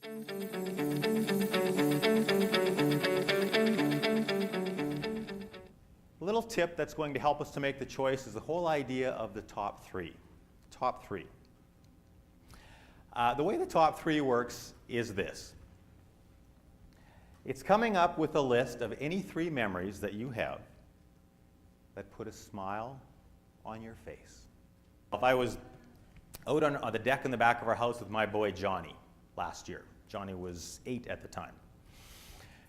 A little tip that's going to help us to make the choice is the whole idea of the top three. Top three. The way the top three works is this. It's coming up with a list of any three memories that you have that put a smile on your face. If I was out on the deck in the back of our house with my boy Johnny last year. Johnny was 8 at the time.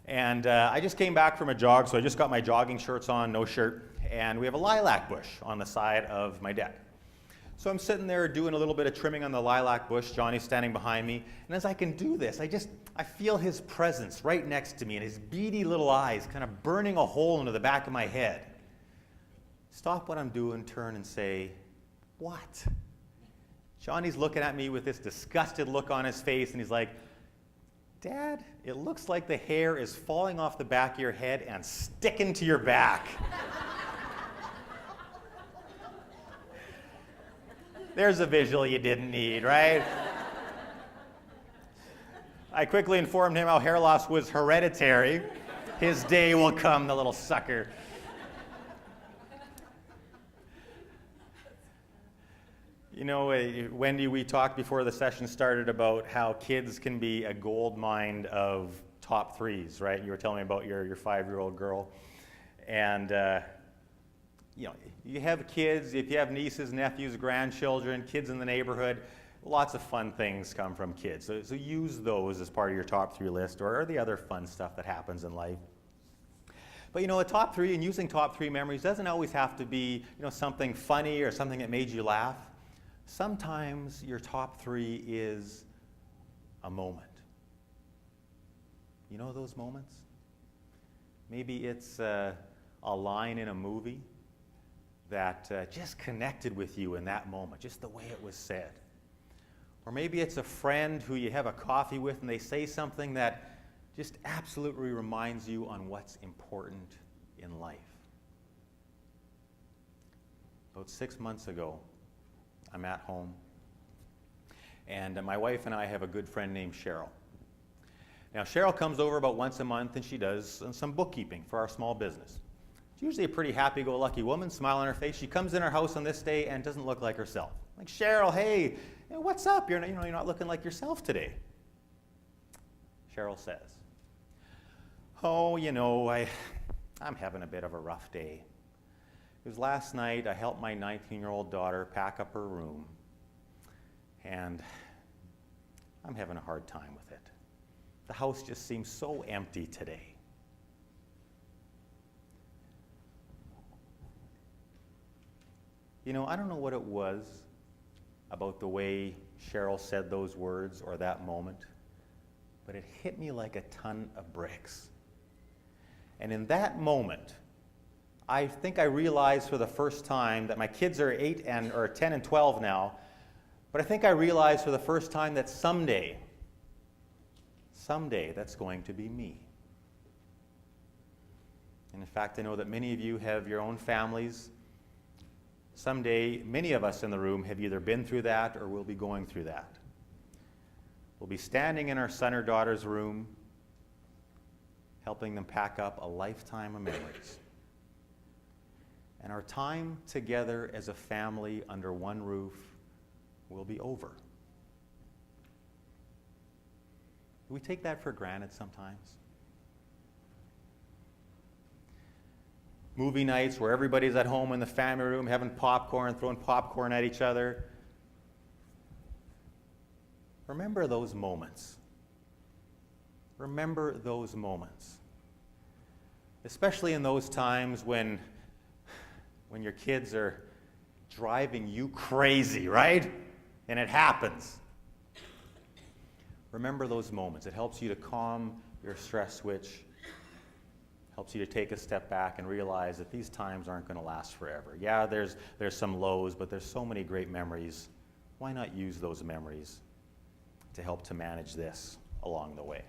And I just came back from a jog, so I just got my jogging shorts on, no shirt, and we have a lilac bush on the side of my deck. So I'm sitting there doing a little bit of trimming on the lilac bush. Johnny's standing behind me, and as I can do this, I feel his presence right next to me and his beady little eyes kind of burning a hole into the back of my head. Stop what I'm doing, turn and say, "What?" Johnny's looking at me with this disgusted look on his face, and he's like, "Dad, it looks like the hair is falling off the back of your head and sticking to your back." There's a visual you didn't need, right? I quickly informed him how hair loss was hereditary. His day will come, the little sucker. You know, Wendy, we talked before the session started about how kids can be a gold mine of top threes, right? You were telling me about your 5-year-old girl. And, you know, you have kids, if you have nieces, nephews, grandchildren, kids in the neighborhood, lots of fun things come from kids. So use those as part of your top three list or the other fun stuff that happens in life. But you know, a top three and using top three memories doesn't always have to be, you know, something funny or something that made you laugh. Sometimes your top three is a moment. You know those moments? Maybe it's a line in a movie that just connected with you in that moment, just the way it was said. Or maybe it's a friend who you have a coffee with and they say something that just absolutely reminds you on what's important in life. About 6 months ago, I'm at home, and my wife and I have a good friend named Cheryl. Now, Cheryl comes over about once a month, and she does some bookkeeping for our small business. She's usually a pretty happy-go-lucky woman, smile on her face. She comes in our house on this day and doesn't look like herself. Like, "Cheryl, hey, what's up? You're not looking like yourself today." Cheryl says, "Oh, you know, I'm having a bit of a rough day. It was last night I helped my 19-year-old daughter pack up her room, and I'm having a hard time with it. The house just seems so empty today." You know, I don't know what it was about the way Cheryl said those words or that moment, but it hit me like a ton of bricks. And in that moment, I think I realized for the first time that my kids are 10 and 12 now, but I think I realized for the first time that someday that's going to be me. And in fact, I know that many of you have your own families. Someday, many of us in the room have either been through that or will be going through that. We'll be standing in our son or daughter's room, helping them pack up a lifetime of memories. And our time together as a family under one roof will be over. Do we take that for granted sometimes? Movie nights where everybody's at home in the family room having popcorn, throwing popcorn at each other. Remember those moments. Remember those moments. Especially in those times when your kids are driving you crazy, right? And it happens. Remember those moments. It helps you to calm your stress switch, helps you to take a step back and realize that these times aren't going to last forever. Yeah, there's some lows, but there's so many great memories. Why not use those memories to help to manage this along the way?